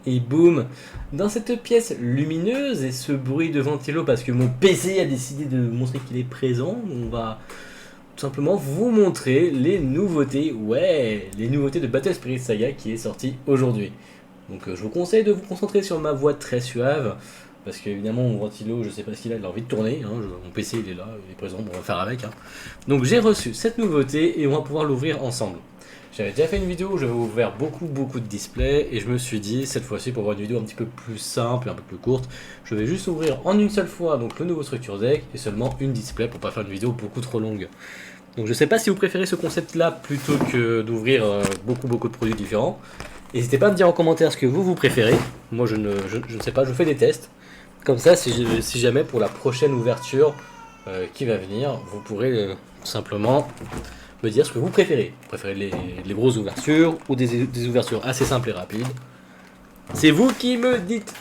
Et boum, dans cette pièce lumineuse et ce bruit de ventilo parce que mon PC a décidé de montrer qu'il est présent, on va tout simplement vous montrer les nouveautés, ouais, les nouveautés de Battle Spirit Saga qui est sorti aujourd'hui. Donc je vous conseille de vous concentrer sur ma voix très suave, parce qu'évidemment mon ventilo, je sais pas ce qu'il a, il a envie de tourner, hein, mon PC il est là, il est présent, bon, on va faire avec. Hein. Donc j'ai reçu cette nouveauté et on va pouvoir l'ouvrir ensemble. J'avais déjà fait une vidéo où j'avais ouvert beaucoup de displays et je me suis dit cette fois-ci pour avoir une vidéo un petit peu plus simple, un peu plus courte, je vais juste ouvrir en une seule fois donc le nouveau structure deck et seulement une display pour pas faire une vidéo beaucoup trop longue. Donc je sais pas si vous préférez ce concept là plutôt que d'ouvrir beaucoup de produits différents. N'hésitez pas à me dire en commentaire ce que vous préférez. Moi je ne sais pas, je fais des tests. Comme ça si jamais pour la prochaine ouverture qui va venir, vous pourrez tout simplement me dire ce que vous préférez. Vous préférez les grosses ouvertures ou des ouvertures assez simples et rapides. C'est vous qui me dites.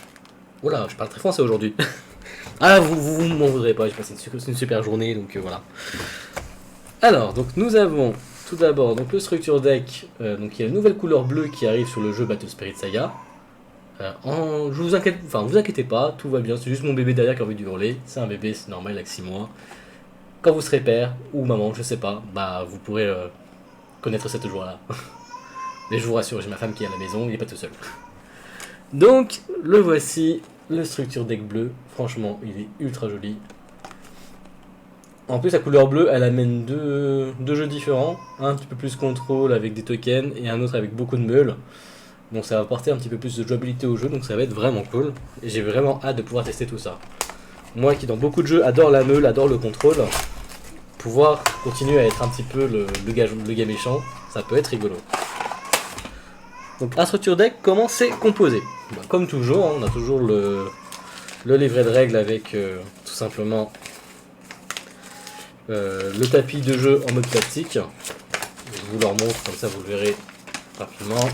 Oula, je parle très français aujourd'hui. Ah, vous m'en voudrez pas, j'ai passé une super journée, donc voilà. Alors, donc nous avons tout d'abord donc le structure deck, donc il y a une nouvelle couleur bleue qui arrive sur le jeu Battle Spirit Saga. Vous inquiétez pas, tout va bien, c'est juste mon bébé derrière qui a envie de hurler. C'est un bébé, c'est normal, avec 6 mois. Quand vous serez père, ou maman, je sais pas, bah vous pourrez connaître cette joie-là. Mais je vous rassure, j'ai ma femme qui est à la maison, il est pas tout seul. Donc, le voici, le structure deck bleu. Franchement, il est ultra joli. En plus, la couleur bleue, elle amène deux jeux différents. Un petit peu plus contrôle avec des tokens et un autre avec beaucoup de meules. Donc ça va apporter un petit peu plus de jouabilité au jeu, donc ça va être vraiment cool. Et j'ai vraiment hâte de pouvoir tester tout ça. Moi qui dans beaucoup de jeux adore la meule, adore le contrôle, pouvoir continuer à être un petit peu le gars méchant, ça peut être rigolo. Donc un structure deck, comment c'est composé? Bah, comme toujours, hein, on a toujours le livret de règles avec tout simplement le tapis de jeu en mode classique. Je vous le remontre, comme ça vous le verrez rapidement.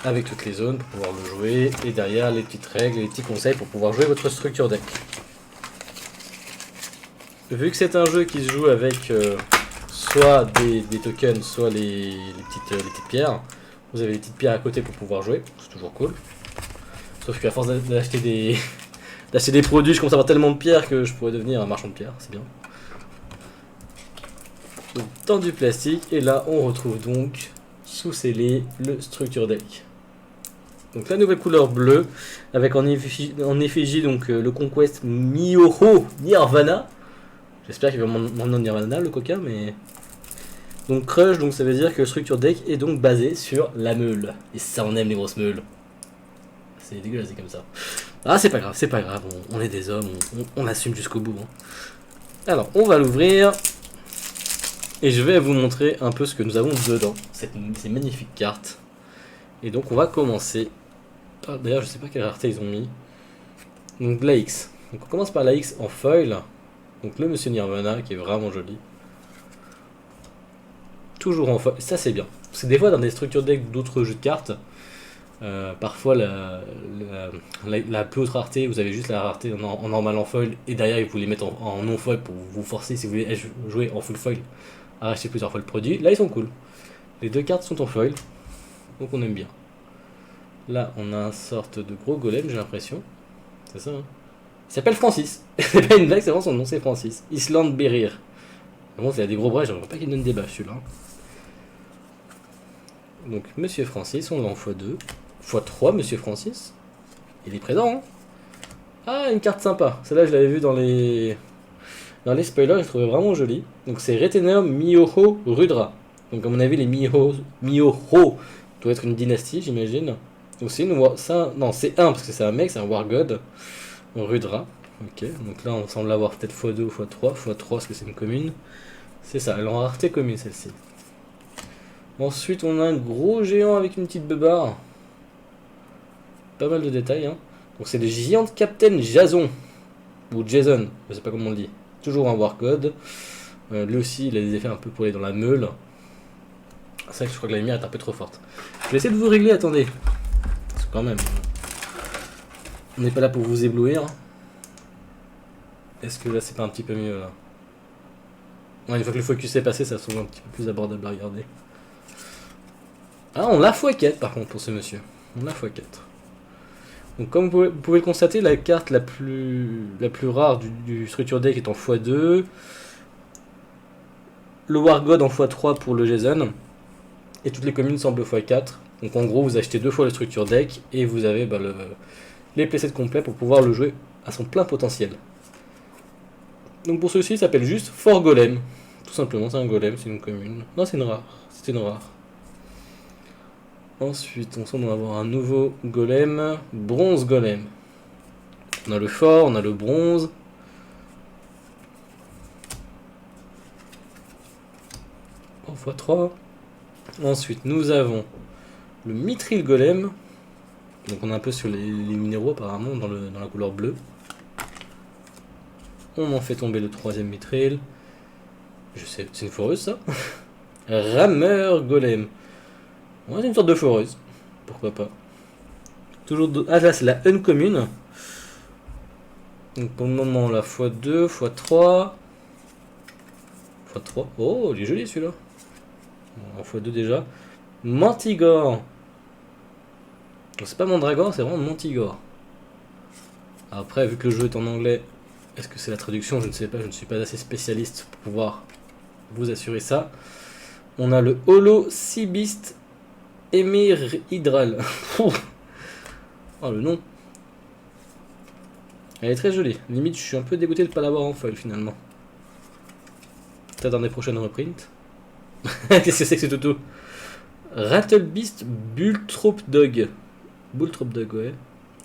Avec toutes les zones pour pouvoir le jouer. Et derrière les petites règles et les petits conseils pour pouvoir jouer votre structure deck. Vu que c'est un jeu qui se joue avec soit des tokens, soit les petites pierres, vous avez les petites pierres à côté pour pouvoir jouer. C'est toujours cool. Sauf qu'à force d'acheter des produits, je commence à avoir tellement de pierres que je pourrais devenir un marchand de pierres. C'est bien. Donc, dans du plastique. Et là, on retrouve donc sous scellé le structure deck. Donc la nouvelle couleur bleue, avec en effigie donc le Conquest Miho Nirvana. J'espère qu'il va m'en Nirvana le coca, mais... Donc Crush, donc ça veut dire que le structure deck est donc basé sur la meule. Et ça, on aime les grosses meules. C'est dégueulasse comme ça. Ah, c'est pas grave, on est des hommes, on assume jusqu'au bout. Hein. Alors, on va l'ouvrir. Et je vais vous montrer un peu ce que nous avons dedans. Ces magnifiques cartes. Et donc on va commencer. Ah, d'ailleurs, je sais pas quelle rareté ils ont mis. Donc la X. Donc on commence par la X en foil. Donc le Monsieur Nirvana qui est vraiment joli. Toujours en foil. Ça c'est bien. Parce que des fois dans des structures deck d'autres jeux de cartes, parfois la plus haute rareté, vous avez juste la rareté en normal en foil et derrière vous les mettre en non foil pour vous forcer si vous voulez jouer en full foil à acheter plusieurs fois le produit. Là ils sont cool. Les deux cartes sont en foil. Donc on aime bien. Là, on a une sorte de gros golem, j'ai l'impression. C'est ça, hein. Il s'appelle Francis. C'est pas une blague, c'est vraiment son nom, c'est Francis. Island Berir. Bon, il a des gros bras, j'aimerais pas qu'il donne des bâches, celui-là. Donc, Monsieur Francis, on l'a en x2. x3, Monsieur Francis. Il est présent, hein. Ah, une carte sympa. Celle-là, je l'avais vue dans les spoilers, je trouvais vraiment jolie. Donc, c'est Retenum Miho Rudra. Donc, à mon avis, les Miho doit être une dynastie, j'imagine. Donc c'est non, c'est un parce que c'est un mec, c'est un War God. On Rudra. Ok, donc là on semble l'avoir peut-être x2 ou x3. x3 parce que c'est une commune. C'est ça, elle est en rareté commune celle-ci. Ensuite on a un gros géant avec une petite beubare. Pas mal de détails, hein. Donc c'est le Giant Captain Jason. Ou Jason, je sais pas comment on le dit. Toujours un War God. Lui aussi il a des effets un peu pour aller dans la meule. C'est vrai que je crois que la lumière est un peu trop forte. Je vais essayer de vous régler, attendez. Quand même. On n'est pas là pour vous éblouir. Est-ce que là c'est pas un petit peu mieux là? Ouais, une fois que le focus est passé, ça se trouve un petit peu plus abordable à regarder. Ah, on l'a fouquette par contre pour ce monsieur. On a x4. Donc comme vous pouvez le constater, la carte la plus rare du structure deck est en x2. Le War God en x3 pour le Jason. Et toutes les communes semblent x4. Donc en gros, vous achetez 2 fois le structure deck et vous avez les playsets complets pour pouvoir le jouer à son plein potentiel. Donc pour ceci, il s'appelle juste Fort Golem. Tout simplement, c'est un golem, c'est une commune. Non, c'est une rare. C'était une rare. Ensuite, on va avoir un nouveau golem, bronze golem. On a le fort, on a le bronze. En x3. Ensuite, nous avons le mithril golem. Donc on est un peu sur les minéraux apparemment dans la couleur bleue. On en fait tomber le troisième mithril. Je sais, c'est une foreuse ça. Rameur golem. Ouais, c'est une sorte de foreuse. Pourquoi pas. Toujours ah là c'est la uncommune. Donc pour le moment la x2, x3. x3. Oh, il est joli celui-là. En x2 déjà. Mantigore. C'est pas Mandragore, c'est vraiment Mantigore. Après, vu que le jeu est en anglais, est-ce que c'est la traduction? Je ne sais pas, je ne suis pas assez spécialiste pour pouvoir vous assurer ça. On a le Holo Sea Beast Emir Hydral. Oh le nom. Elle est très jolie. Limite, je suis un peu dégoûté de ne pas l'avoir en foil finalement. Peut-être dans des prochaines reprints. Qu'est-ce que c'est que ce toutou? Rattlebeast Bulltrop Dog. Bulltrop Dog, ouais.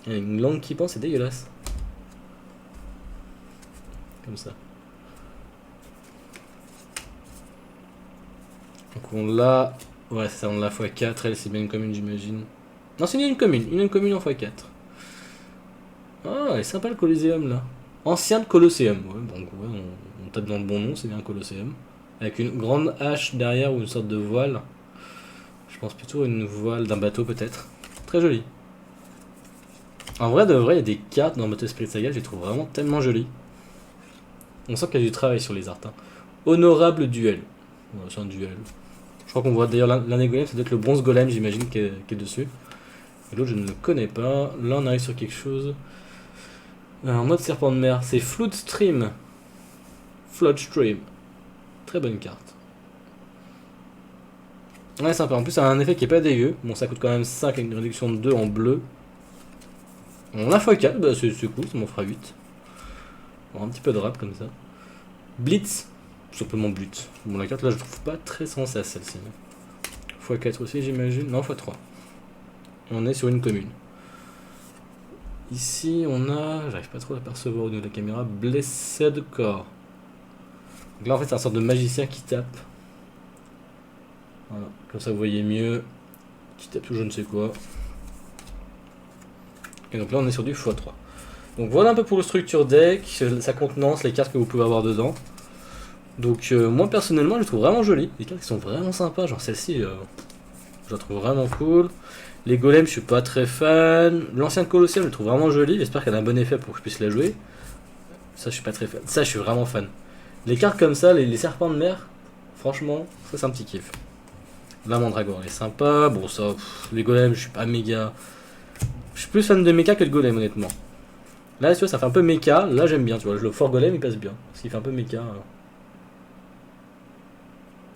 Il y a une langue qui pend, c'est dégueulasse. Comme ça. Donc on l'a. Ouais, c'est ça, on l'a x4. Elle, c'est bien une commune, j'imagine. Non, c'est une commune en x4. Ah, elle est sympa le Colosseum là. Ancien de Colosseum. Ouais, donc ouais, on tape dans le bon nom, c'est bien Colosseum. Avec une grande hache derrière ou une sorte de voile. Je pense plutôt à une voile d'un bateau peut-être. Très joli. En vrai de vrai, il y a des cartes dans Moto Spirit Saga, je les trouve vraiment tellement jolies. On sent qu'il y a du travail sur les arts. Hein. Honorable duel. Ouais, c'est un duel. Je crois qu'on voit d'ailleurs l'un des golems, c'est peut-être le bronze golem, j'imagine, qui est dessus. Et l'autre, je ne le connais pas. Là, on arrive sur quelque chose. En mode serpent de mer, c'est Flood Stream. Flood Stream. Très bonne carte. Ouais, sympa. En plus, ça a un effet qui est pas dégueu. Bon, ça coûte quand même 5 avec une réduction de 2 en bleu. On a x4, bah c'est cool, ça m'en fera 8. Un petit peu de rap comme ça. Blitz, tout simplement Blitz. Bon, la carte là, je trouve pas très sensée celle-ci. x4 aussi, j'imagine. Non, x3. On est sur une commune. Ici, on a. J'arrive pas trop à percevoir au niveau de la caméra. Blessed Core. Donc là, en fait, c'est un sorte de magicien qui tape. Voilà, comme ça vous voyez mieux. Qui tape tout je ne sais quoi. Et donc là, on est sur du x3. Donc voilà un peu pour le structure deck, sa contenance, les cartes que vous pouvez avoir dedans. Donc moi personnellement je les trouve vraiment jolies. Les cartes qui sont vraiment sympas, genre celle-ci je la trouve vraiment cool. Les golems je suis pas très fan. L'ancien Colosseum je le trouve vraiment joli, j'espère qu'elle a un bon effet pour que je puisse la jouer. Ça je suis pas très fan, ça je suis vraiment fan. Les cartes comme ça, les serpents de mer, franchement ça c'est un petit kiff. La Mandragore elle est sympa, bon ça, les golems je suis pas méga... Je suis plus fan de mecha que de golem honnêtement. Là, tu vois, ça fait un peu mecha. Là, j'aime bien, tu vois. Le fort golem, il passe bien. Parce qu'il fait un peu mecha.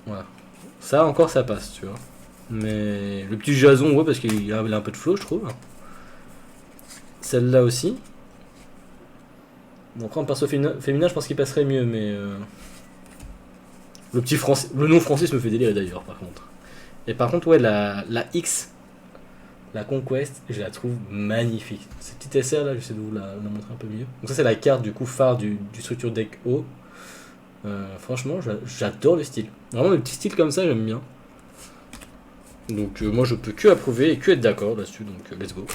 Voilà. Ça, encore, ça passe, tu vois. Mais le petit Jason, ouais, parce qu'il a un peu de flow, je trouve. Celle-là aussi. Bon, après, en perso féminin, je pense qu'il passerait mieux, mais... Le petit Francis... Le nom Francis me fait délirer, d'ailleurs, par contre. Et par contre, ouais, la X... La Conquest, je la trouve magnifique. Cette petite SR là, j'essaie de vous la montrer un peu mieux. Donc ça c'est la carte du coup phare du structure deck haut. Franchement, j'adore le style. Vraiment le petit style comme ça, j'aime bien. Donc moi je peux que approuver et que être d'accord là-dessus. Donc let's go.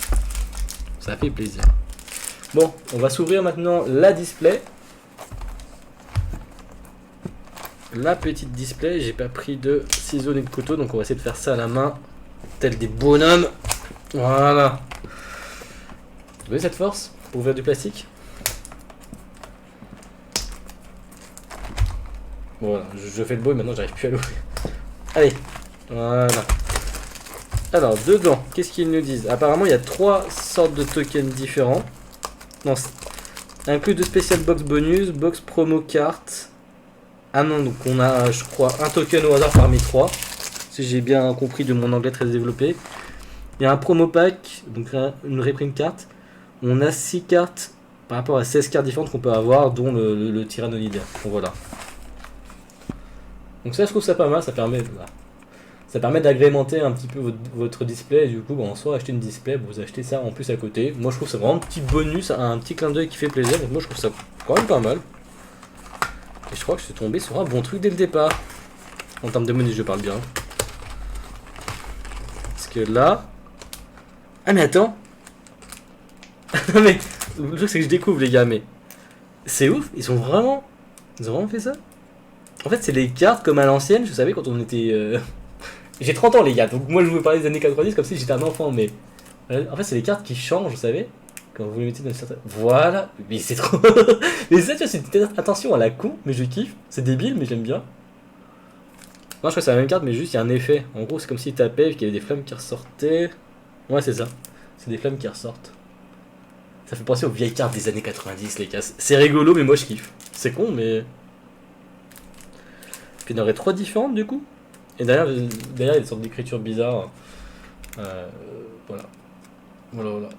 Ça fait plaisir. Bon, on va s'ouvrir maintenant la display. La petite display, j'ai pas pris de ciseaux ni de couteau, donc on va essayer de faire ça à la main. Tel des bonhommes. Voilà. Vous voyez cette force pour ouvrir du plastique? Bon, voilà, je fais le beau et maintenant j'arrive plus à l'ouvrir. Allez, voilà. Alors, dedans, qu'est-ce qu'ils nous disent? Apparemment, il y a 3 sortes de tokens différents. Non, inclus de spécial box bonus, box promo carte. Ah non, donc on a, je crois, un token au hasard parmi 3. Si j'ai bien compris de mon anglais très développé. Il y a un promo pack, donc une reprint carte. On a 6 cartes par rapport à 16 cartes différentes qu'on peut avoir, dont le Tyrannonidae. Donc voilà. Donc ça, je trouve ça pas mal, ça permet d'agrémenter un petit peu votre display. Et du coup, bon, soit acheter une display, vous achetez ça en plus à côté. Moi, je trouve ça vraiment un petit bonus, un petit clin d'œil qui fait plaisir. Donc moi, je trouve ça quand même pas mal. Et je crois que je suis tombé sur un bon truc dès le départ. En termes de monnaie, je parle bien. Parce que là... Ah mais attends. Non mais, le truc c'est que je découvre les gars, mais... C'est ouf, ils ont vraiment fait ça. En fait, c'est les cartes comme à l'ancienne, je savais quand on était... J'ai 30 ans les gars, donc moi je vous parlais des années 90 comme si j'étais un enfant, mais... En fait, c'est les cartes qui changent, vous savez. Quand vous les mettez dans une certaine... Voilà. Mais c'est trop... Mais ça, tu vois, c'est peut-être attention à la con, mais je kiffe. C'est débile, mais j'aime bien. Non, je crois que c'est la même carte, mais juste il y a un effet. En gros, c'est comme s'il tapait et qu'il y avait des flammes qui ressortaient. Ouais, c'est ça. C'est des flammes qui ressortent. Ça fait penser aux vieilles cartes des années 90, les gars. C'est rigolo, mais moi je kiffe. C'est con, mais... Puis il y en aurait 3 différentes, du coup. Et derrière, il y a des sortes d'écritures bizarres. Voilà. Voilà.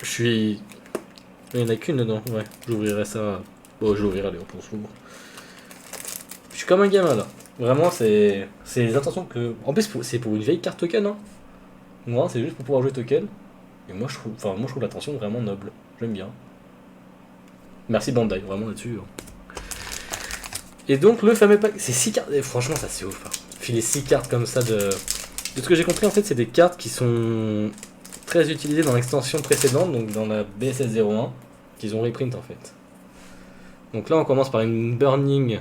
Je suis... Il n'y en a qu'une dedans, ouais. J'ouvrirai ça. Bon, je l'ouvrirai, allez, on s'ouvre. Je suis comme un gamin, là. Vraiment, c'est les intentions que... En plus, c'est pour une vieille carte token, hein. Moi, c'est juste pour pouvoir jouer token. Et moi, je trouve l'attention vraiment noble. J'aime bien. Merci Bandai, vraiment là-dessus. Et donc, le fameux pack... C'est 6 cartes... Et franchement, ça, c'est ouf. Hein. Filer 6 cartes comme ça de... De ce que j'ai compris, en fait, c'est des cartes qui sont... très utilisé dans l'extension précédente, donc dans la BSS 01, qu'ils ont reprint en fait. Donc là on commence par une Burning,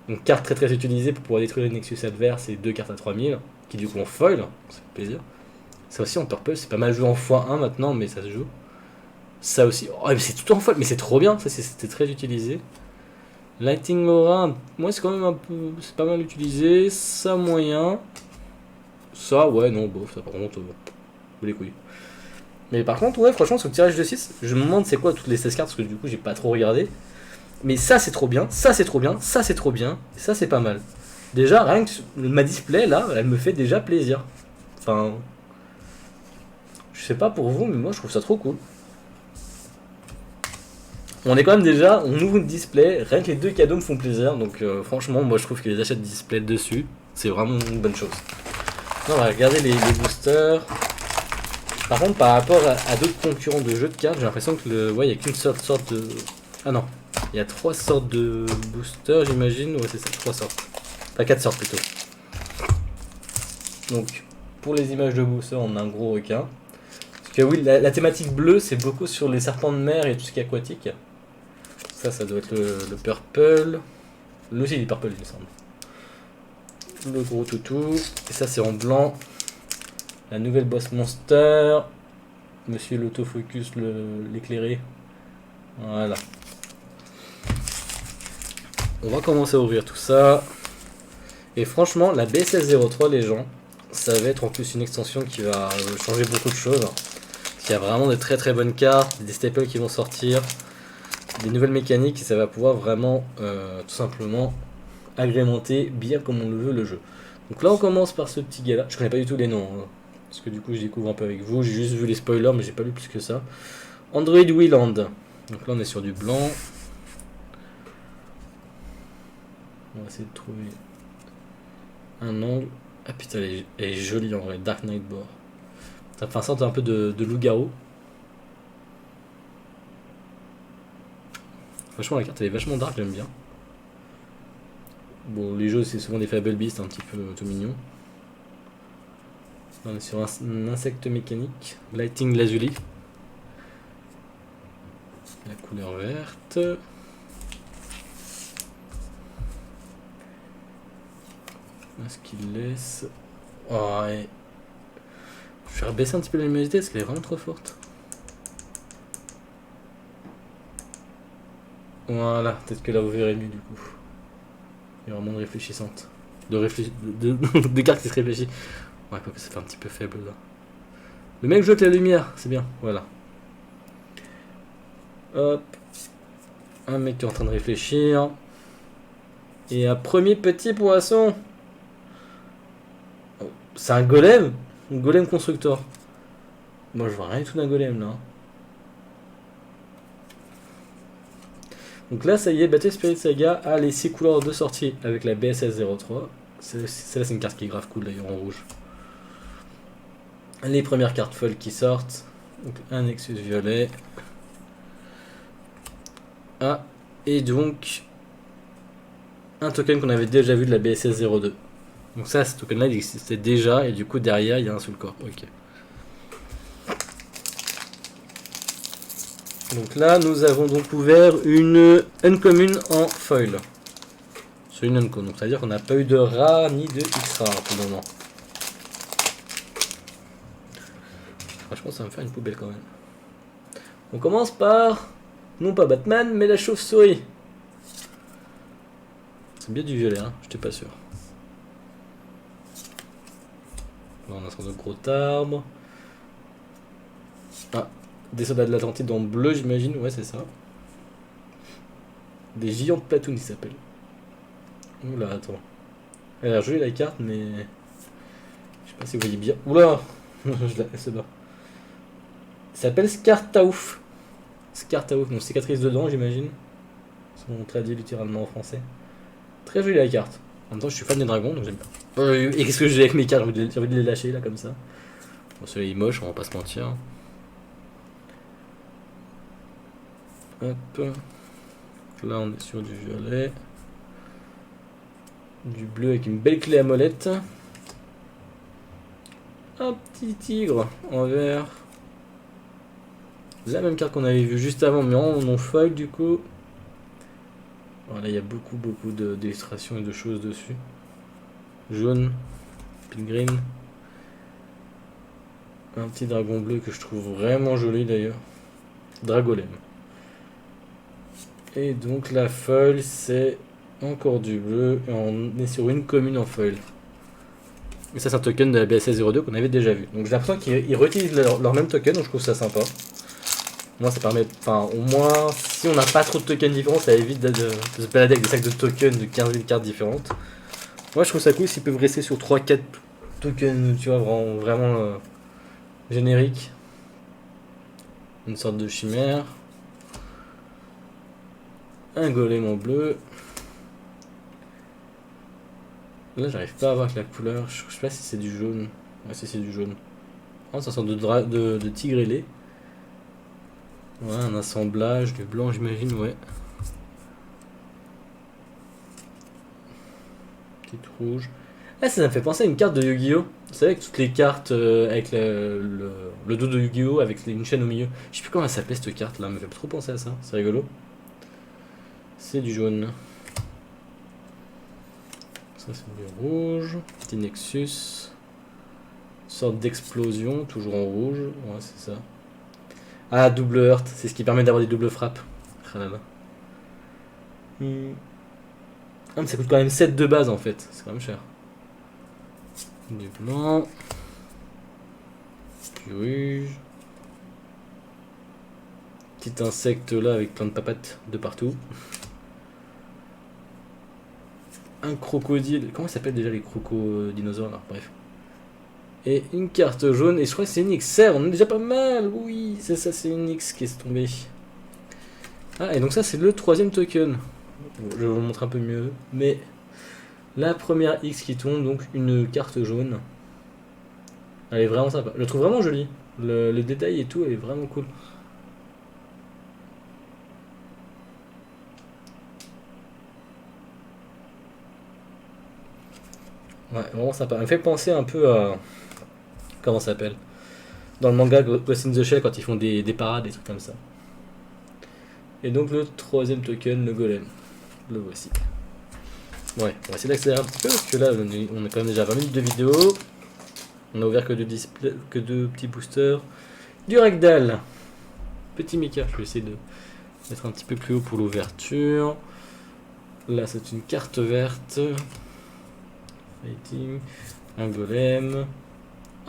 une carte très utilisée pour pouvoir détruire les Nexus adverses et 2 cartes à 3000, qui du coup en foil, ça fait plaisir. Ça aussi en purple, c'est pas mal joué en x1 maintenant, mais ça se joue. Ça aussi, oh mais c'est tout en foil, mais c'est trop bien, ça c'était très utilisé. Lighting Aura, moi c'est quand même un peu, c'est pas mal utilisé, ça moyen. Ça ouais non, bof, ça par contre... les couilles. Mais par contre, ouais, franchement, sur le tirage de 6, je me demande c'est quoi toutes les 16 cartes, parce que du coup, j'ai pas trop regardé. Mais ça, c'est trop bien, ça, c'est trop bien, ça, c'est trop bien, et ça, c'est pas mal. Déjà, rien que ma display, là, elle me fait déjà plaisir. Enfin... Je sais pas pour vous, mais moi, je trouve ça trop cool. On est quand même déjà, on ouvre une display, rien que les 2 cadeaux me font plaisir, donc franchement, moi, je trouve que les achats de display dessus, c'est vraiment une bonne chose. Non, on va regarder les boosters. Par contre, par rapport à d'autres concurrents de jeux de cartes, j'ai l'impression que ouais, il n'y a qu'une seule sorte de... Ah non, il y a 3 sortes de boosters, j'imagine. Ouais, c'est ça, 3 sortes. Enfin, 4 sortes plutôt. Donc, pour les images de boosters, on a un gros requin. Parce que oui, la thématique bleue, c'est beaucoup sur les serpents de mer et tout ce qui est aquatique. Ça doit être le purple. Lui aussi, il est purple, il me semble. Le gros toutou. Et ça, c'est en blanc. La nouvelle boss monster. Monsieur l'autofocus, l'éclairé. Voilà. On va commencer à ouvrir tout ça. Et franchement, la BSS 03, les gens, ça va être en plus une extension qui va changer beaucoup de choses. Il y a vraiment de très bonnes cartes, des staples qui vont sortir, des nouvelles mécaniques, et ça va pouvoir vraiment, tout simplement, agrémenter bien comme on le veut le jeu. Donc là, on commence par ce petit gars-là. Je connais pas du tout les noms, hein, parce que du coup, je découvre un peu avec vous. J'ai juste vu les spoilers, mais j'ai pas lu plus que ça. Android Wheeland. Donc là, on est sur du blanc. On va essayer de trouver un angle. Ah putain, elle est jolie en vrai. Dark Nightbore. Ça fait un sorte un peu de loup-garou. Franchement, la carte elle est vachement dark, j'aime bien. Bon, les jeux, c'est souvent des Fable Beasts un petit peu tout mignon. On est sur un insecte mécanique. Lighting Lazuli. La couleur verte. Est-ce qu'il laisse... Oh, ouais. Je vais rebaisser un petit peu la luminosité parce qu'elle est vraiment trop forte. Voilà, peut-être que là vous verrez mieux du coup. Il y a vraiment de réfléchissante. De cartes qui se réfléchissent. Ouais, quoi que ça fait un petit peu faible là. Le mec joue avec la lumière, c'est bien, voilà. Hop. Un mec qui est en train de réfléchir. Et un premier petit poisson. Oh, c'est un golem? Un golem constructeur. Moi je vois rien du tout d'un golem là. Donc là ça y est, Battle Spirit Saga a les 6 couleurs de sortie avec la BSS 03. Celle-là c'est une carte qui est grave cool d'ailleurs en rouge. Les premières cartes folles qui sortent. Donc un Nexus violet. Ah, et donc un token qu'on avait déjà vu de la BSS 02. Donc ça, ce token là il existait déjà et du coup derrière il y a un soul core. Ok. Donc là nous avons donc ouvert une uncommon en foil. C'est une uncommon, donc ça veut dire qu'on n'a pas eu de rare ni de X rare pour le moment. Franchement ça va me faire une poubelle quand même. On commence par, non pas Batman, mais la chauve-souris. C'est bien du violet, hein, j'étais pas sûr. Là on a son gros arbre. Ah, des soldats de l'Atlantide en bleu j'imagine, ouais c'est ça. Des géants de platoon ils s'appellent. Oula, attends. Elle a l'air jolie la carte, mais... Je sais pas si vous voyez bien. Oula je la laisse là. Ça s'appelle Skartaouf. Skartaouf, donc cicatrice dedans j'imagine. Ils sont traduits littéralement en français. Très jolie la carte. En même temps je suis fan des dragons donc j'aime bien. Et qu'est-ce que j'ai avec mes cartes? J'ai envie de les lâcher là comme ça. Bon celui-là il est moche, on va pas se mentir. Hop. Là on est sur du violet. Du bleu avec une belle clé à molette. Un petit tigre en vert. La même carte qu'on avait vu juste avant, mais en non-foil du coup. Voilà, il y a beaucoup d'illustrations et de choses dessus. Jaune, pilgrim. Un petit dragon bleu que je trouve vraiment joli d'ailleurs. Dragolem. Et donc la foil, c'est encore du bleu. Et on est sur une commune en foil. Et ça, c'est un token de la BSS 02 qu'on avait déjà vu. Donc j'ai l'impression qu'ils réutilisent leur même token, donc je trouve ça sympa. Moi, ça permet, enfin, au moins, si on n'a pas trop de tokens différents, ça évite de se balader avec des sacs de tokens de 15 000 cartes différentes. Moi, je trouve ça cool s'ils peuvent rester sur 3-4 tokens, tu vois, vraiment génériques. Une sorte de chimère. Un golem en bleu. Là, j'arrive pas à voir la couleur. Je sais pas si c'est du jaune. Ouais, si c'est du jaune. Oh, c'est une sorte de tigre ailé. Ouais, un assemblage de blanc, j'imagine, ouais. Petite rouge. Ah, ça me fait penser à une carte de Yu-Gi-Oh! Vous savez, avec toutes les cartes avec le dos de Yu-Gi-Oh! Avec une chaîne au milieu. Je sais plus comment elle s'appelait cette carte là, elle me fait trop penser à ça. C'est rigolo. C'est du jaune. Ça, c'est du rouge. Petit Nexus. Une sorte d'explosion, toujours en rouge. Ouais, c'est ça. Ah, double heurt, c'est ce qui permet d'avoir des doubles frappes. Ah là là. Ah, mais ça coûte quand même 7 de base en fait, c'est quand même cher. Du blanc. Du rouge. Petit insecte là avec plein de papates de partout. Un crocodile. Comment ça s'appelle déjà les crocodinosaures là? Bref. Et une carte jaune. Et je crois que c'est une XR. On est déjà pas mal. Oui, c'est ça, c'est une X qui est tombée. Ah, et donc ça, c'est le troisième token. Je vais vous montrer un peu mieux. Mais la première X qui tombe, donc une carte jaune. Elle est vraiment sympa. Je la trouve vraiment jolie. Le détail et tout est vraiment cool. Ouais, vraiment sympa. Elle me fait penser un peu à... Comment ça s'appelle? Dans le manga Ghost in the Shell quand ils font des parades, des trucs comme ça. Et donc le troisième token, le golem. Le voici. Ouais, on va essayer d'accélérer un petit peu parce que là on a quand même déjà 20 minutes de vidéo. On a ouvert que deux petits boosters. Du ragdoll. Petit Mika, je vais essayer de mettre un petit peu plus haut pour l'ouverture. Là c'est une carte verte. Fighting. Un golem.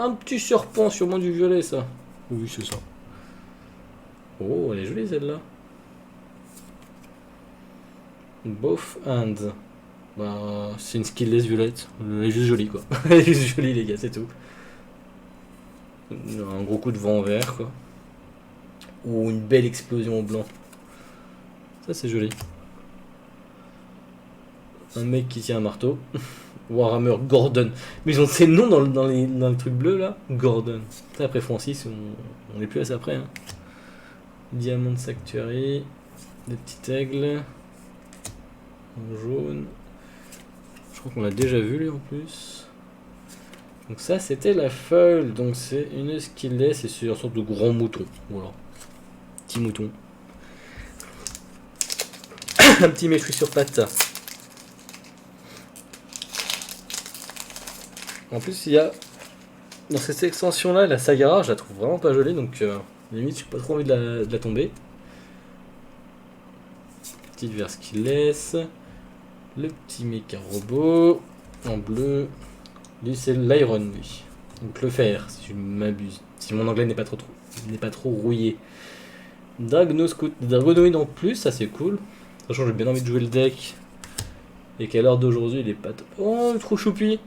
Un petit serpent, sûrement du violet ça. Oui, c'est ça. Oh, elle est jolie celle-là. Both hands. Bah, c'est une skillless violette. Elle est juste jolie quoi. Elle est juste jolie les gars, c'est tout. Un gros coup de vent vert quoi. Ou une belle explosion au blanc. Ça c'est joli. Un mec qui tient un marteau. Warhammer Gordon. Mais ils ont ces noms dans le truc bleu là. Gordon. Après Francis, on est plus à ça après. Hein. Diamond Sanctuary. Des petits aigles. En jaune. Je crois qu'on l'a déjà vu lui en plus. Donc ça c'était la folle. Donc c'est une skillless et c'est une sorte de grand mouton. Voilà. Petit mouton. Un petit méchoui sur pattes. En plus il y a dans cette extension là la Sagara, je la trouve vraiment pas jolie donc limite j'ai pas trop envie de la tomber. Petite verse qui laisse. Le petit méca robot en bleu. Lui c'est l'Iron lui. Donc le fer si je m'abuse. Si mon anglais n'est pas trop rouillé. Dragonoid en plus, ça c'est cool. Sachant j'ai bien envie de jouer le deck. Et qu'à l'heure d'aujourd'hui il est pas top. Oh trop choupi.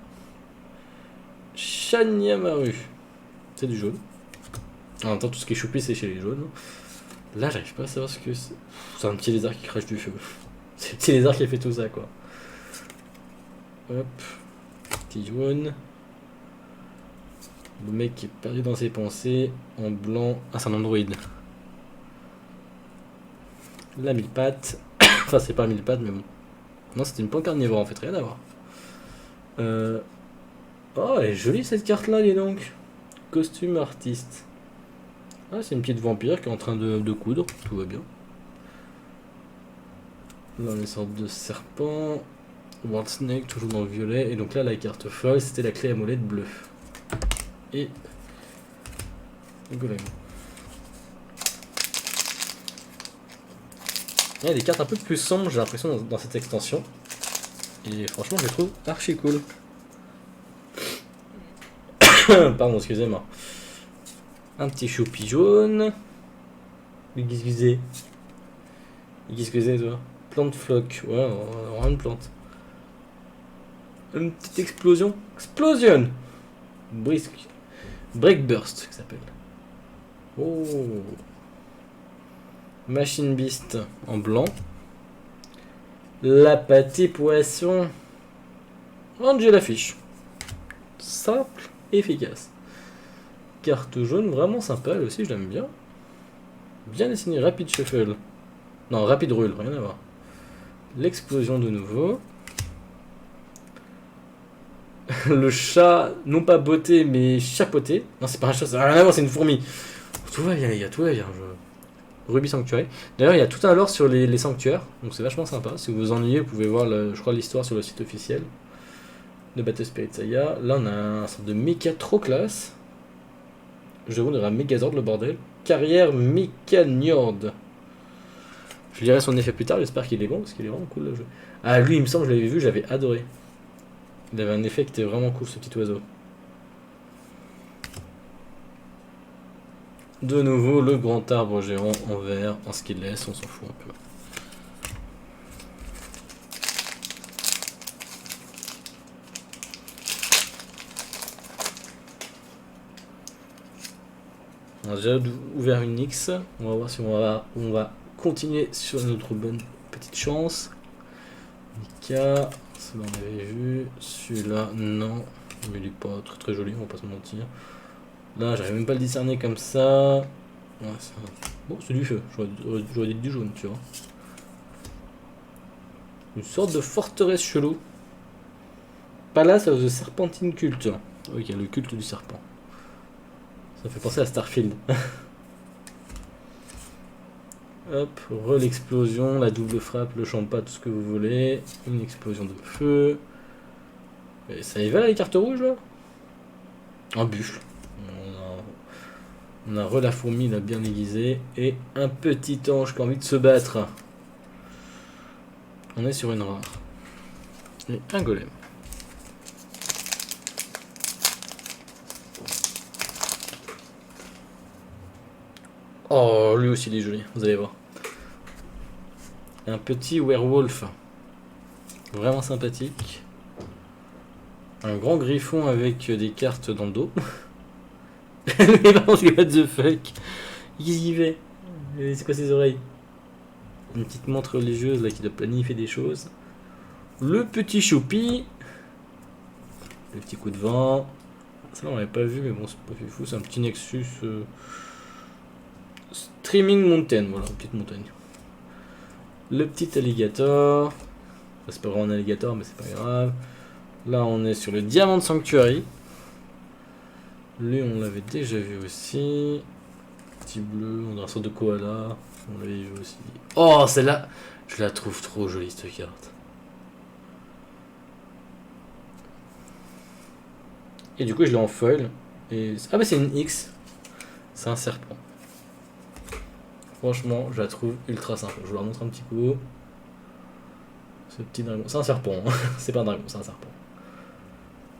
Shanyamaru. C'est du jaune. En même temps tout ce qui est choupi c'est chez les jaunes. Là j'arrive pas à savoir ce que c'est. C'est un petit lézard qui crache du feu. C'est le petit lézard qui a fait tout ça quoi. Hop. Petit jaune. Le mec qui est perdu dans ses pensées. En blanc. Ah c'est un androïde. La mille pattes. Enfin c'est pas mille pattes mais bon. Non c'était une pan carnivore en fait, rien à voir. Oh elle est jolie cette carte là dis donc. Costume artiste. Ah c'est une petite vampire qui est en train de coudre, tout va bien. Là on est sorte de serpent. World Snake toujours dans le violet. Et donc là la carte folle c'était la clé à molette bleue. Et golem. Il y a des cartes un peu plus sombres j'ai l'impression dans cette extension. Et franchement je les trouve archi cool. Pardon excusez-moi. Un petit choupi jaune. Qu'est-ce que c'est toi? Plante floc. Ouais, on aura une plante. Une petite explosion. Explosion. Brisk. Breakburst, ça s'appelle. Oh. Machine Beast en blanc. La pâté poisson. Angela Fish. Simple, efficace. Carte jaune, vraiment sympa, elle aussi, je l'aime bien. Bien dessiné, Rapid Shuffle. Non, Rapid Roll, rien à voir. L'explosion de nouveau. Le chat, non pas botté, mais chapeauté. Non, c'est pas un chat, ça n'a rien à voir, c'est une fourmi. Tout va bien, les gars, tout va bien. Ruby Sanctuary. D'ailleurs, il y a tout un lore sur les sanctuaires, donc c'est vachement sympa. Si vous vous ennuyez, vous pouvez voir, je crois, l'histoire sur le site officiel de Battle Spirit Saga. Là, on a un sorte de méca trop classe. Je vous donnerai un Megazord, le bordel. Carrière Mécaniord. Je lirai son effet plus tard, j'espère qu'il est bon, parce qu'il est vraiment cool le jeu. Ah, lui, il me semble, je l'avais vu, j'avais adoré. Il avait un effet qui était vraiment cool, ce petit oiseau. De nouveau, le grand arbre géant en vert, en skillless, on s'en fout un peu. On a déjà ouvert une X, on va voir si on va continuer sur notre bonne petite chance. Mika, celui-là on avait vu, celui-là non, mais il est pas très très joli, on va pas se mentir. Là j'arrive même pas à le discerner comme ça. Ouais, bon c'est du feu, j'aurais dit du jaune tu vois. Une sorte de forteresse chelou. Palace of the Serpentine Cult. Ok, le culte du serpent. Ça fait penser à Starfield. Hop, l'explosion, la double frappe, le champa, tout ce que vous voulez. Une explosion de feu. Et ça y va là, les cartes rouges là. Un buffle. On a la fourmi là bien aiguisée. Et un petit ange qui a envie de se battre. On est sur une rare. Et un golem. Oh, lui aussi il est joli, vous allez voir. Un petit werewolf. Vraiment sympathique. Un grand griffon avec des cartes dans le dos. Mais par contre, what the fuck? Qu'est-ce qu'il fait? C'est quoi ses oreilles? Une petite montre religieuse là qui doit planifier des choses. Le petit choupi. Le petit coup de vent. Ça on l'avait pas vu, mais bon, c'est pas fou. C'est un petit Nexus Streaming Mountain. Voilà, une petite montagne. Le petit alligator. Enfin, c'est pas vraiment un alligator, mais c'est pas grave. Là, on est sur le Diamant Sanctuary. Lui, on l'avait déjà vu aussi. Petit bleu, on a un sorte de koala. On l'avait vu aussi. Oh, celle-là, je la trouve trop jolie cette carte. Et du coup, je l'ai en foil. Et... ah, bah, c'est une X. C'est un serpent. Franchement, je la trouve ultra sympa. Je vous la montre un petit coup. Ce petit dragon. C'est un serpent. Hein. C'est pas un dragon, c'est un serpent.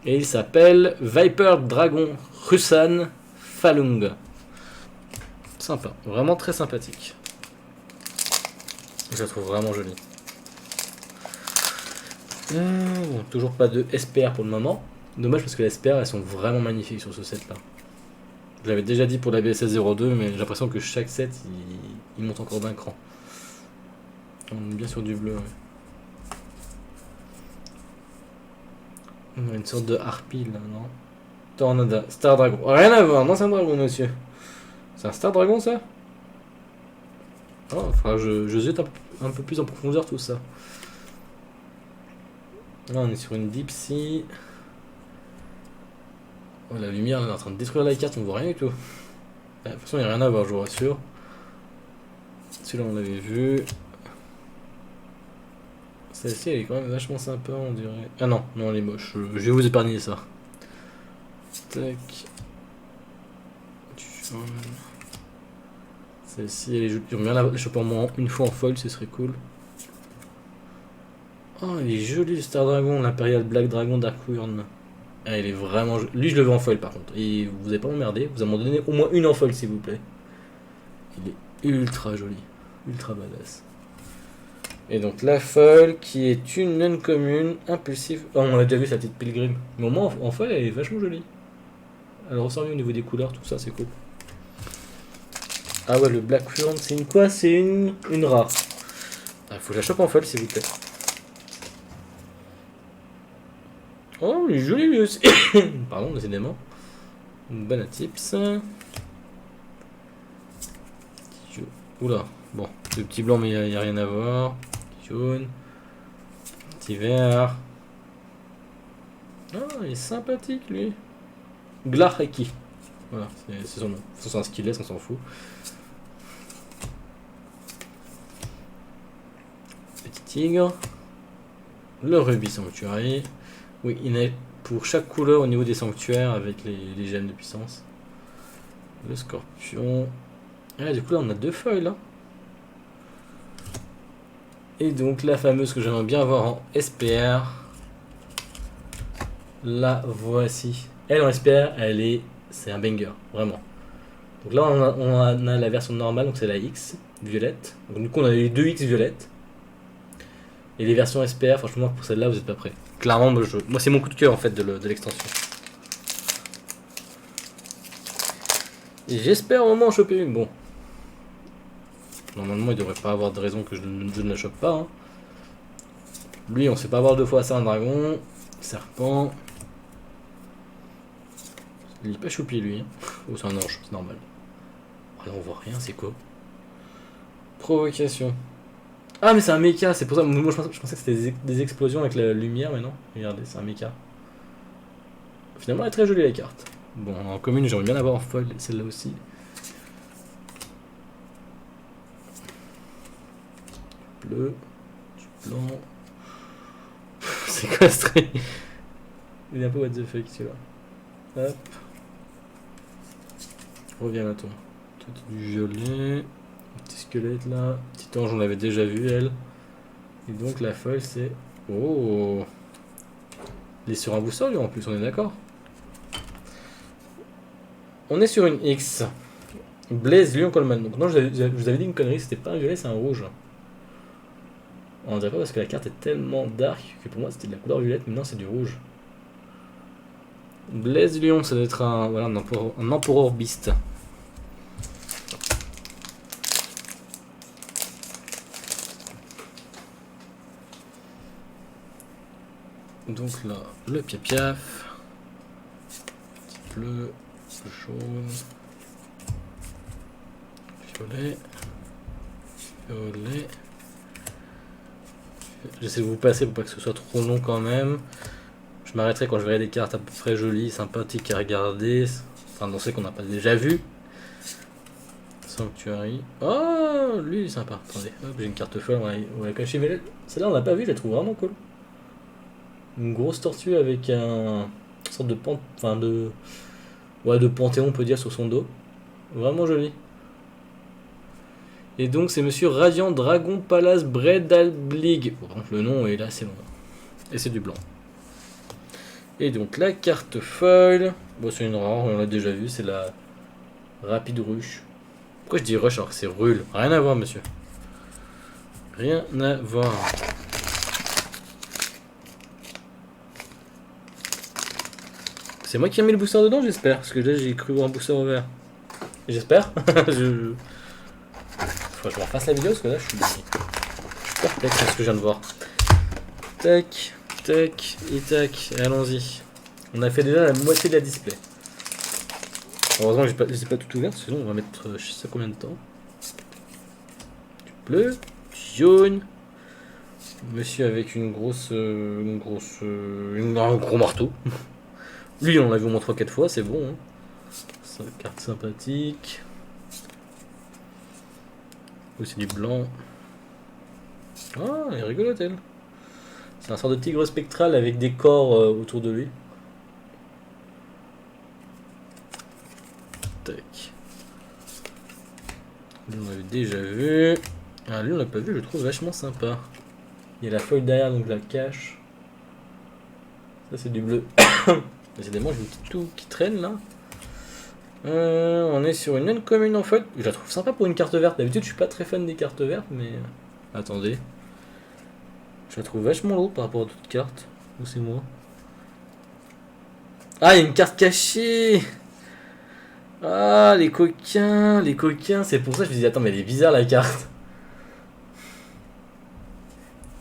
Et il s'appelle Viper Dragon Rusan Falung. Sympa, vraiment très sympathique. Je la trouve vraiment jolie. Bon, toujours pas de SPR pour le moment. Dommage parce que les SPR elles sont vraiment magnifiques sur ce set là. Je l'avais déjà dit pour la BSS 02, mais j'ai l'impression que chaque set il monte encore d'un cran. On est bien sur du bleu. Ouais. On a une sorte de harpie là, non? Tornada, Star Dragon. Rien à voir, non, c'est un dragon, monsieur. C'est un Star Dragon ça? Oh, faudra que je jette un peu plus en profondeur tout ça. Là, on est sur une Deep Sea. Oh, la lumière elle est en train de détruire la carte, on voit rien du tout. De toute façon, il n'y a rien à voir, je vous rassure. Celui-là, on l'avait vu. Celle-ci, elle est quand même vachement sympa, on dirait. Ah non, non, elle est moche. Je vais vous épargner ça. Tac. Celle-ci, elle est jolie. J'aimerais bien la choper au moins une fois en foil, ce serait cool. Oh, il est joli le Star Dragon, l'Imperial Black Dragon Darkwyern. Ah, il est vraiment joli. Lui, je le veux en foil par contre. Et vous n'avez pas m'emmerder, vous m'en donnez au moins une en foil s'il vous plaît. Il est ultra joli, ultra badass. Et donc la foil qui est une non commune, impulsive. Oh, on a déjà vu sa petite pilgrim. Mais au moins en foil, elle est vachement jolie. Elle ressort mieux au niveau des couleurs, tout ça, c'est cool. Ah ouais, le Black Fury, c'est une quoi? C'est une rare. Ah, faut que je la chope en foil s'il vous plaît. Oh, il est joli lui aussi. Pardon, décidément. Une bonne tips. Oula, bon, le petit blanc, mais il n'y a rien à voir. Petit jaune. Petit vert. Ah, il est sympathique lui. Glareki. Voilà, c'est son nom. C'est un skill, on s'en fout. Petit tigre. Le rubis sanctuary. Oui, il est pour chaque couleur au niveau des sanctuaires avec les gemmes de puissance. Le scorpion. Ah, du coup là on a deux feuilles là. Et donc la fameuse que j'aimerais bien avoir en SPR. La voici. Elle en SPR, c'est un banger, vraiment. Donc là on a la version normale, donc c'est la X violette. Donc du coup on a les deux X violettes. Et les versions SPR, franchement pour celle-là vous n'êtes pas prêts. Clairement, moi c'est mon coup de cœur en fait de l'extension. Et j'espère au moment en choper une. Bon. Normalement il devrait pas avoir de raison que je ne la chope pas. Hein. Lui on sait pas avoir deux fois ça un dragon. Serpent. Il est pas choupi lui. Hein. Oh c'est un ange, c'est normal. Ah là on voit rien, c'est quoi? Provocation. Ah mais c'est un mecha, c'est pour ça. Moi je pensais que c'était des explosions avec la lumière, mais non. Regardez, c'est un mecha. Finalement elle est très jolie la carte. Bon, en commune j'aimerais bien avoir en foil celle-là aussi. Bleu, du blanc. C'est quoi ce truc? Il est un peu what the fuck celui-là. Hop. Reviens là toi. Toi t'es du violet. Un petit squelette là. Petit ange on l'avait déjà vu elle. Et donc la foil c'est... Oh. Il est sur un booster lui en plus, on est d'accord. On est sur une X. Blaise Lion Coleman. Donc non, je vous avais dit une connerie, c'était pas un violet, c'est un rouge. On dirait pas parce que la carte est tellement dark que pour moi c'était de la couleur violette, mais non, c'est du rouge. Blaise Lion, ça doit être un, voilà, un Emperor Beast. Donc là, le piaf-piaf. Petit bleu, jaune, violet, violet. J'essaie de vous passer pour pas que ce soit trop long quand même. Je m'arrêterai quand je verrai des cartes à peu près jolies, sympathiques à regarder. Enfin, dans celles qu'on n'a pas déjà vues. Sanctuary. Oh, lui il est sympa. Attendez, hop, j'ai une carte folle, on va la cacher. Mais celle-là on l'a pas vue, je la trouve vraiment cool. Une grosse tortue avec une sorte de de panthéon on peut dire sur son dos. Vraiment joli. Et donc c'est Monsieur Radiant Dragon Palace Bredalblig. Bon, le nom est là, c'est long. Et c'est du blanc. Et donc la carte foil. Bon, c'est une rare, on l'a déjà vu, c'est la Rapide Ruche. Pourquoi je dis rush alors que c'est rule? Rien à voir, monsieur. Rien à voir. C'est moi qui ai mis le booster dedans, j'espère. Parce que là, j'ai cru voir un booster au vert. J'espère. Faut que je me refasse la vidéo parce que là, je suis perplexe à ce que je viens de voir. Tac, tac et tac. Allons-y. On a fait déjà la moitié de la display. Heureusement que je les ai pas toutes ouvertes, sinon on va mettre je sais combien de temps. Du bleu, du jaune. Monsieur avec un gros marteau. Lui, on l'a vu au moins 3-4 fois, c'est bon. Hein. C'est une carte sympathique. Aussi du blanc. Ah, elle est rigolote, elle. C'est un sort de tigre spectral avec des corps autour de lui. Tac. Lui, on l'avait déjà vu. Ah, lui, on l'a pas vu, je le trouve vachement sympa. Il y a la feuille derrière, donc je la cache. Ça, c'est du bleu. Décidément, j'ai une petite toux qui traîne là. On est sur une naine commune en fait. Je la trouve sympa pour une carte verte. D'habitude, je suis pas très fan des cartes vertes, mais. Attendez. Je la trouve vachement lourde par rapport à d'autres cartes. Ou c'est moi? Ah, il y a une carte cachée! Ah, les coquins, c'est pour ça que je me dis, attends, mais elle est bizarre la carte.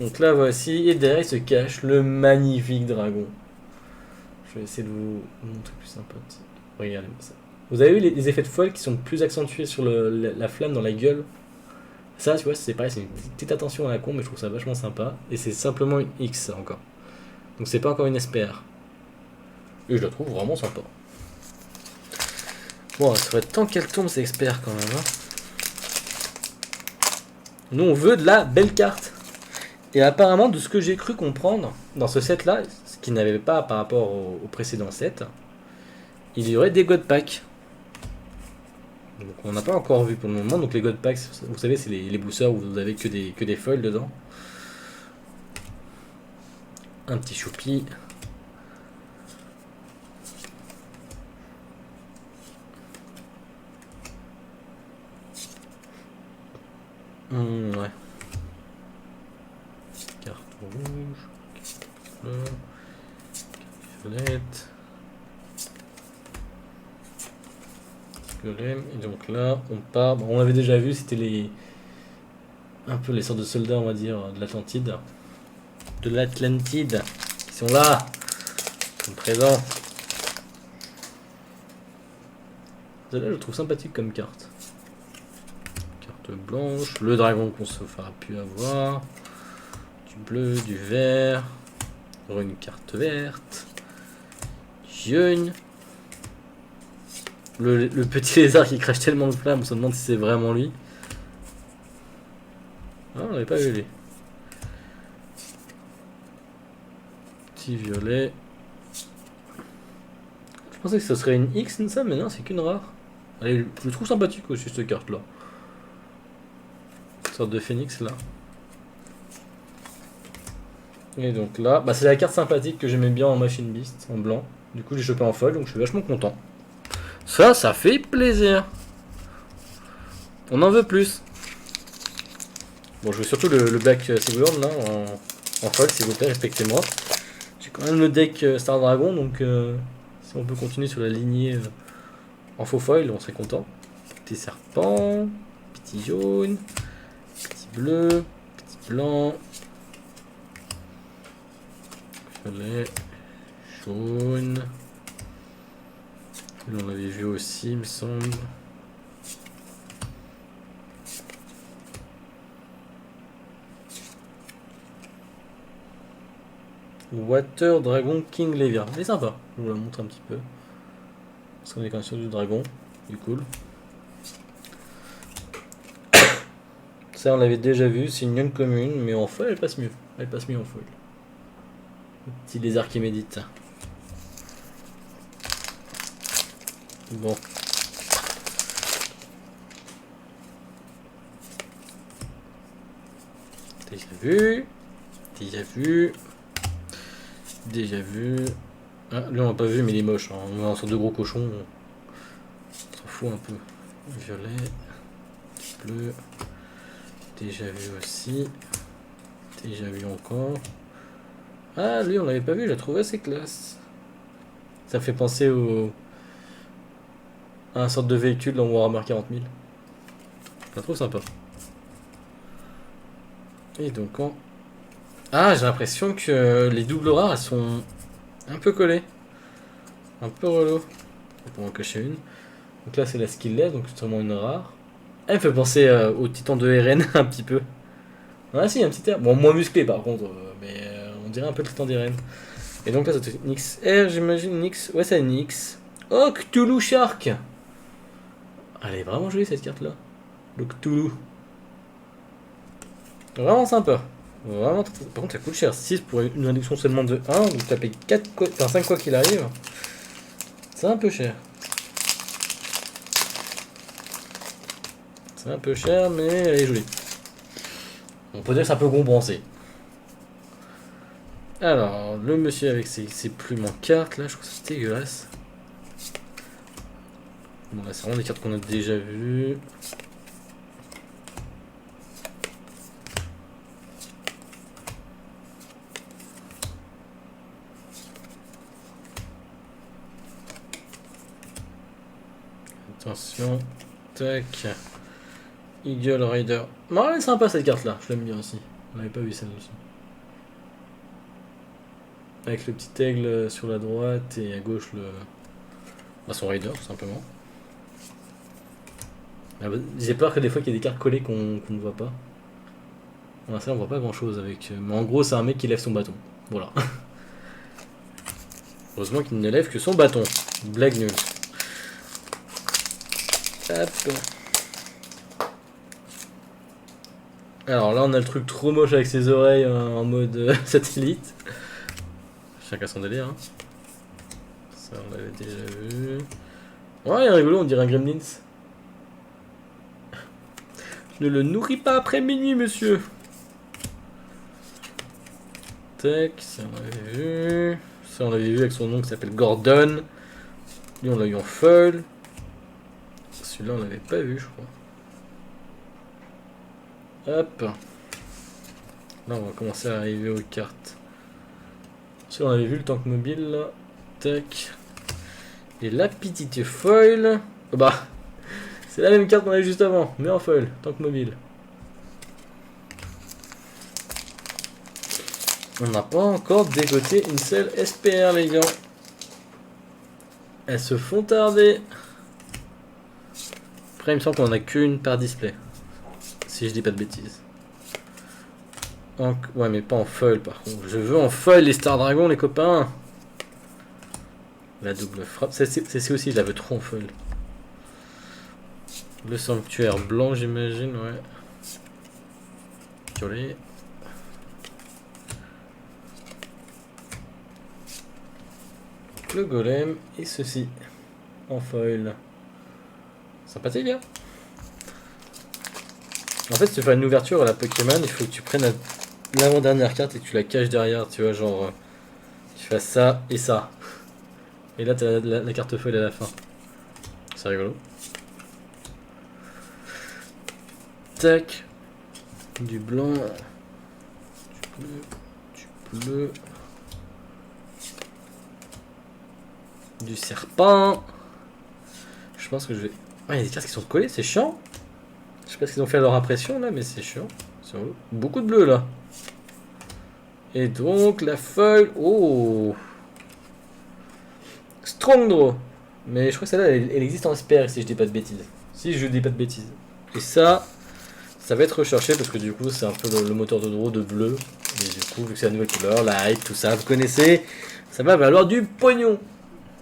Donc là, voici, et derrière, il se cache le magnifique dragon. Je vais essayer de vous montrer plus sympathique. Regardez-moi ça. Vous avez vu les effets de foil qui sont plus accentués sur la flamme dans la gueule? Ça, tu vois, c'est pareil, c'est une petite attention à la con, mais je trouve ça vachement sympa. Et c'est simplement une X, ça, encore. Donc c'est pas encore une SPR. Et je la trouve vraiment sympa. Bon, ça serait temps qu'elle tombe, c'est expert quand même. Hein. Nous, on veut de la belle carte. Et apparemment, de ce que j'ai cru comprendre, dans ce set-là, ce qu'il n'avait pas par rapport au précédent set, il y aurait des God Packs. Donc on n'a pas encore vu pour le moment. Donc les God Packs, vous savez, c'est les boosters où vous avez que des foils dedans. Un petit choupi. Ouais. Carte rouge. Carte bleue. Carte violette. Et donc là, on part. Bon, on l'avait déjà vu, c'était un peu les sortes de soldats, on va dire, de l'Atlantide. De l'Atlantide. Qui sont là. Qui sont présents. Celle-là, je trouve sympathique comme carte. Carte blanche. Le dragon qu'on se fera plus avoir. Du bleu, du vert. Une carte verte. Jaune. Le petit lézard qui crache tellement de flammes, on se demande si c'est vraiment lui. Ah, on n'avait pas vu lui. Petit violet. Je pensais que ce serait une X, ça, mais non, c'est qu'une rare. Allez, je le trouve sympathique aussi, cette carte-là. Une sorte de phénix, là. Et donc là, bah, c'est la carte sympathique que j'aimais bien en Machine Beast, en blanc. Du coup, j'ai chopé en foil, donc je suis vachement content. Ça fait plaisir. On en veut plus. Bon, je veux surtout le Black Sigurd là, en foil, s'il vous plaît, respectez-moi. J'ai quand même le deck Star Dragon, donc si on peut continuer sur la lignée en faux foil, on serait content. Petit serpent, petit jaune, petit bleu, petit blanc, violet, jaune. Là, on l'avait vu aussi, il me semble. Water Dragon King Leviar. Il est sympa, je vous la montre un petit peu. Parce qu'on est quand même sur du dragon, du cool. Ça on l'avait déjà vu, c'est une young commune, mais en foil elle passe mieux. Elle passe mieux en foil. Le petit lézard qui médite. Bon. Déjà vu. Déjà vu. Déjà vu. Ah, lui on l'a pas vu mais il est moche. Hein. On est sur deux gros cochons. On s'en fout un peu. Violet. Bleu. Déjà vu aussi. Déjà vu encore. Ah lui on l'avait pas vu, je l'ai trouvé assez classe. Ça fait penser à un sorte de véhicule dans Warhammer 40 000. Je la trouve sympa. Et donc en... Ah, j'ai l'impression que les doubles rares elles sont un peu collées. Un peu relou. Pour en cacher une. Donc là c'est la skillless, donc c'est vraiment une rare. Elle me fait penser au titan de RN un petit peu. Ah si, un petit air. Bon, moins musclé par contre, mais on dirait un peu le titan d'RN. Et donc là c'est une XR, j'imagine, une X. Ouais, c'est une X. Oh, Cthulhu Shark. Elle est vraiment jolie cette carte là. Le Cthulhu. Vraiment sympa. Vraiment très... Par contre, ça coûte cher. 6 pour une réduction seulement de 1. Donc, tu as payé 4 quoi... enfin, 5 quoi qu'il arrive. C'est un peu cher. C'est un peu cher, mais elle est jolie. On peut dire que ça peut compenser. Alors, le monsieur avec ses plumes en cartes, là, je trouve que c'est dégueulasse. Bon, là, c'est vraiment des cartes qu'on a déjà vues. Attention. Tac. Eagle Rider. Non, elle est sympa cette carte là, je l'aime bien aussi. On n'avait pas vu celle aussi. Avec le petit aigle sur la droite et à gauche le... Bah, son Rider tout simplement. J'ai peur que des fois qu'il y ait des cartes collées qu'on ne voit pas. Bon, ça on voit pas grand chose avec... Mais en gros c'est un mec qui lève son bâton. Voilà. Heureusement qu'il ne lève que son bâton. Blague nulle. Hop. Alors là on a le truc trop moche avec ses oreilles en mode satellite. Chacun son délire. Hein. Ça on l'avait déjà vu. Ouais il est rigolo, on dirait un Gremlins. Je ne le nourris pas après minuit monsieur. Tac, ça on l'avait vu. Ça on l'avait vu avec son nom qui s'appelle Gordon. Lui on l'a eu en foil. Celui-là on l'avait pas vu je crois. Hop. Là on va commencer à arriver aux cartes. Si on avait vu le tank mobile là. Tac. Et la petite foil. Oh bah. C'est la même carte qu'on avait juste avant. Mais en foil. Tank mobile. On n'a pas encore dégoté une seule SPR les gars. Elles se font tarder. Après il me semble qu'on en a qu'une par display. Si je dis pas de bêtises. Ouais mais pas en foil par contre. Je veux en foil les Star Dragon les copains. La double frappe. C'est aussi je la veux trop en foil. Le sanctuaire blanc j'imagine ouais. Violet. Le golem et ceci. En foil. Sympathique hein. En fait, si tu fais une ouverture à la Pokémon, il faut que tu prennes l'avant-dernière carte et que tu la caches derrière, tu vois, genre tu fasses ça et ça. Et là, tu as la carte foil à la fin. C'est rigolo. Tac. Du blanc. Du bleu. Du serpent. Je pense que je vais... Ah, il y a des cartes qui sont collées, c'est chiant. Je sais pas ce qu'ils ont fait à leur impression là, mais c'est chiant. Beaucoup de bleu là. Et donc la feuille... Oh, Strong Draw. Mais je crois que celle-là, elle existe en SPR si je dis pas de bêtises. Si je dis pas de bêtises. Et ça va être recherché parce que du coup c'est un peu le moteur de draw de bleu. Et du coup, vu que c'est la nouvelle couleur, la hype, tout ça, vous connaissez, ça va valoir du pognon.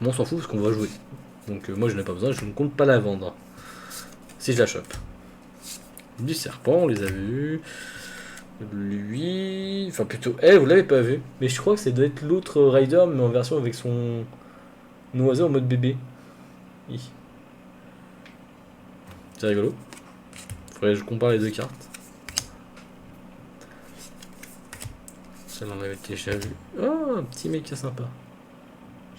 Bon, on s'en fout parce qu'on va jouer. Donc moi je n'ai pas besoin, je ne compte pas la vendre. Si je la chope. Du serpent, on les a vus. Lui... Enfin plutôt elle, vous l'avez pas vu. Mais je crois que ça doit être l'autre rider, mais en version avec son oiseau en mode bébé. C'est rigolo. Faudrait que je compare les deux cartes. Celle-là on avait déjà vu. Oh, un petit mecha sympa.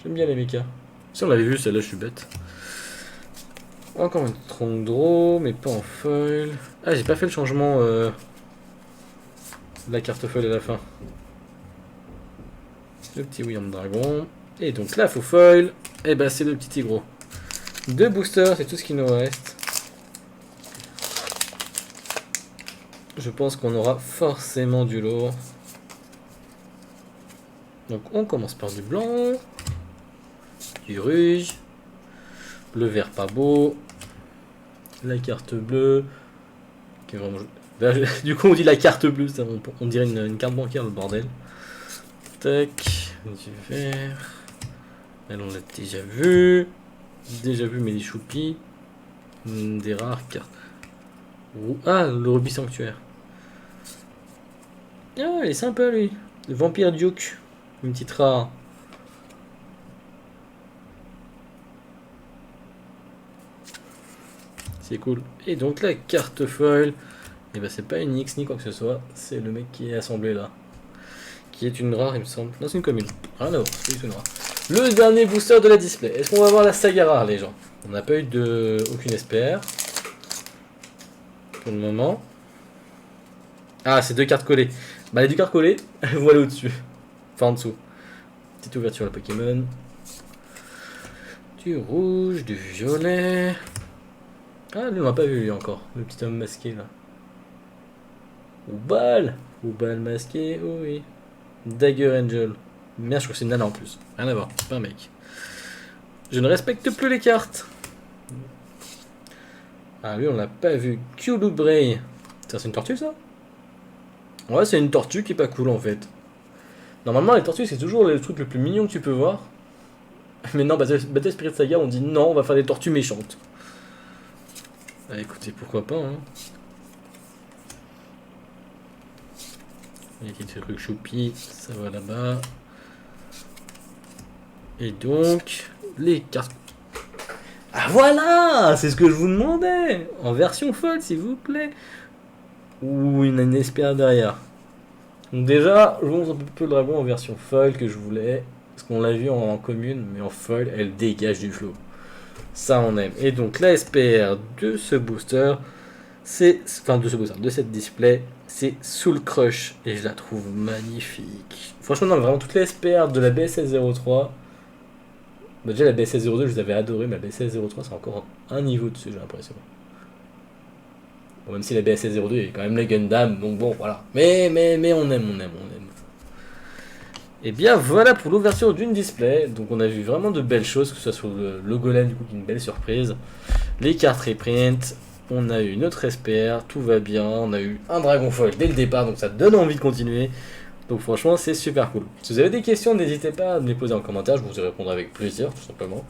J'aime bien les mechas. Si on l'avait vu, celle-là je suis bête. Encore une strong draw, mais pas en foil. Ah, j'ai pas fait le changement de la carte foil à la fin. Le petit William Dragon. Et donc là, faux foil. Et bah, c'est le petit Tigro. 2 boosters, c'est tout ce qui nous reste. Je pense qu'on aura forcément du lourd. Donc on commence par du blanc. Du rouge. Le vert pas beau. La carte bleue. Qui est vraiment... Là, du coup on dit la carte bleue, on dirait une carte bancaire le bordel. Tac. Du vert. Elle on l'a déjà vu. Mais les choupis. Des rares cartes. Ah, le rubis sanctuaire. Ah, il est sympa lui. Le vampire duke. Une petite rare. C'est cool. Et donc la carte foil. Et bah c'est pas une X ni quoi que ce soit. C'est le mec qui est assemblé là. Qui est une rare il me semble. Non c'est une commune. Ah non, c'est une rare. Le dernier booster de la display. Est-ce qu'on va avoir la saga rare les gens? On n'a pas eu aucune SPR. Pour le moment. Ah, c'est 2 cartes collées. Bah les 2 cartes collées, voilà au-dessus. Enfin en dessous. Petite ouverture à la Pokémon. Du rouge, du violet. Ah, lui on l'a pas vu lui encore. Le petit homme masqué là. Oubal masqué, oh oui. Dagger Angel. Merde, je crois que c'est une nana en plus. Rien à voir, c'est pas un mec. Je ne respecte plus les cartes. Ah, lui on l'a pas vu. Kyulu Bray. Ça, c'est une tortue ça? Ouais, c'est une tortue qui est pas cool en fait. Normalement, les tortues c'est toujours le truc le plus mignon que tu peux voir. Mais non, Battle Spirit Saga, on dit non, on va faire des tortues méchantes. Ah, écoutez, pourquoi pas, hein. Il y a des trucs choupi, ça va là-bas. Et donc, les cartes. Ah voilà, c'est ce que je vous demandais. En version folle, s'il vous plaît. Ou une SPR derrière. Donc déjà, je vous montre un peu le dragon en version foil que je voulais. Parce qu'on l'a vu en commune, mais en foil, elle dégage du flow. Ça, on aime. Et donc, la SPR de ce booster, de cette display, c'est Soul Crush. Et je la trouve magnifique. Franchement, non, vraiment, toutes les SPR de la BSS 03. Bah, déjà, la BSS 02, je les avais adorées, mais la BSS 03, c'est encore un niveau dessus, j'ai l'impression. Bon, même si la BSS 02, il y a quand même les Gundam, donc bon, voilà. Mais on aime. Et bien voilà pour l'ouverture d'une display. Donc on a vu vraiment de belles choses, que ce soit sur le golem du coup qui est une belle surprise. Les cartes reprint, on a eu notre SPR, tout va bien. On a eu un dragon foil dès le départ, donc ça donne envie de continuer. Donc franchement c'est super cool. Si vous avez des questions, n'hésitez pas à me les poser en commentaire, je vous y répondrai avec plaisir tout simplement.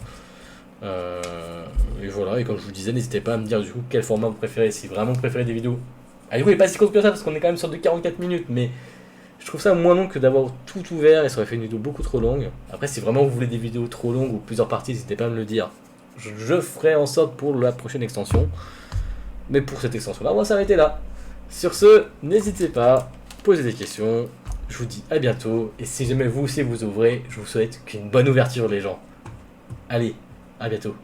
Et voilà, et comme je vous disais, n'hésitez pas à me dire du coup quel format vous préférez, si vraiment vous préférez des vidéos. Ah du coup il n'est pas si court que ça parce qu'on est quand même sur de 44 minutes, mais je trouve ça moins long que d'avoir tout ouvert et ça aurait fait une vidéo beaucoup trop longue. Après si vraiment vous voulez des vidéos trop longues ou plusieurs parties, n'hésitez pas à me le dire. Je ferai en sorte pour la prochaine extension. Mais pour cette extension là, on va s'arrêter là. Sur ce, n'hésitez pas, posez des questions. Je vous dis à bientôt. Et si jamais vous aussi vous ouvrez, je vous souhaite qu'une bonne ouverture les gens. Allez, à bientôt.